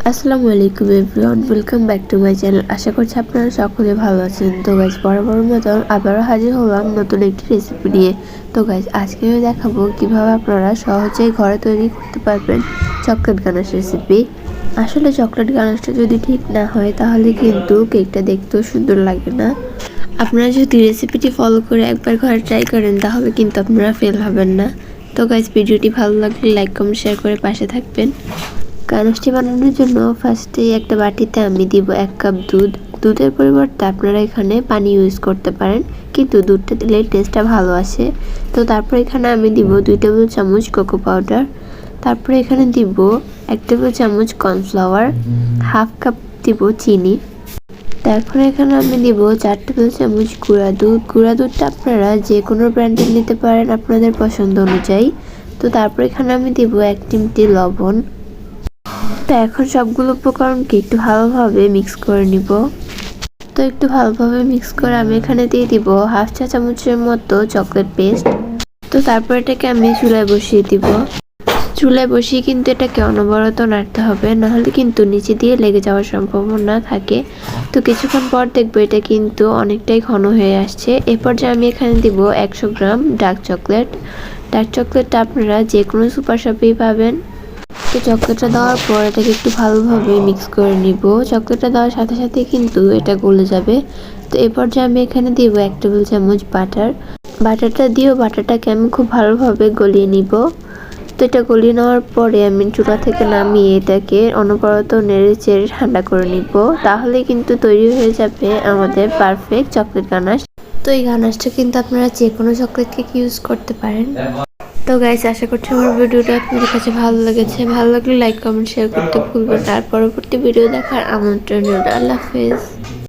আসসালামু আলাইকুম everyone, welcome back to my channel. আশা করছি আপনারা সকলে ভালো আছেন। তো গাইজ, বরাবর মতন আবারও হাজির হলাম নতুন একটি রেসিপি নিয়ে। তো গাইজ, আজকে আমি দেখাবো কিভাবে আপনারা সহজেই ঘরে তৈরি করতে পারবেন চকলেট গানাশ রেসিপি। আসলে চকলেট গানাশটা যদি ঠিক না হয় তাহলে কিন্তু কেকটা দেখতেও সুন্দর লাগে না। আপনারা যদি রেসিপিটি ফলো করে একবার ঘরে ট্রাই করেন তাহলে কিন্তু আপনারা ফেল হবেন না। তো গাইজ, ভিডিওটি ভালো লাগলে লাইক কমেন্ট শেয়ার করে পাশে থাকবেন। গানাশটি বানানোর জন্য ফার্স্টে একটা বাটিতে আমি দিব 1 কাপ দুধ। দুধের পরিবর্তে আপনারা এখানে পানি ইউজ করতে পারেন, কিন্তু দুধটা দিলে টেস্টটা ভালো আসে। তো তারপর এখানে আমি দিব 2 টেবিল চামচ কোকো পাউডার। তারপরে এখানে দিব 1 টেবিল চামচ কর্নফ্লাওয়ার, হাফ কাপ দিব চিনি। তারপরে এখানে আমি দিব 4 টেবিল চামচ গুঁড়া দুধ। গুঁড়া দুধটা আপনারা যে কোনো ব্র্যান্ডের নিতে পারেন আপনাদের পছন্দ অনুযায়ী। তো তারপর এখানে আমি দিব 1 চিমটি লবণ। তো এখন সবগুলো উপকরণকে একটু ভালোভাবে মিক্স করে নিব। তো একটু ভালোভাবে মিক্স করে আমি এখানে দিয়ে দিব হাফ চা চামচের মতো চকলেট পেস্ট। তো তারপর এটাকে আমি চুলায় বসিয়ে দিব। চুলায় বসিয়ে কিন্তু এটাকে অনবরত নাড়তে হবে, নাহলে কিন্তু নিচে দিয়ে লেগে যাওয়ার সম্ভাবনা থাকে। তো কিছুক্ষণ পর দেখবো এটা কিন্তু অনেকটাই ঘন হয়ে আসছে। এরপর যে আমি এখানে দিব 100 গ্রাম ডার্ক চকলেট। ডার্ক চকলেটটা আপনারা যে কোনো সুপার শপেই পাবেন। তো চকলেটটা দেওয়ার পর এটাকে একটু ভালোভাবে মিক্স করে নিব। চকলেটটা দেওয়ার সাথে সাথে কিন্তু এটা গলে যাবে। তো এরপর যে আমি এখানে দিব 1 টেবিল চামচ বাটার। বাটারটা দিয়েও বাটারটাকে আমি খুব ভালোভাবে গলিয়ে নিব। তো এটা গলিয়ে নেওয়ার পরে আমি চুলা থেকে নামিয়ে এটাকে অনবরত নেড়ে চেড়ে ঠান্ডা করে নিব। তাহলে কিন্তু তৈরি হয়ে যাবে আমাদের পারফেক্ট চকলেট গানাশ। তো এই গানাশটা কিন্তু আপনারা যে কোনো চকলেট কেক ইউজ করতে পারেন। তো গাইস, আশা করছি আমার ভিডিওটা আপনাদের কাছে ভালো লেগেছে। ভালো লাগলে লাইক কমেন্ট শেয়ার করতে ভুলবেন না। আর পরবর্তী ভিডিও দেখার আমন্ত্রণ রইল। আল্লাহ হাফেজ।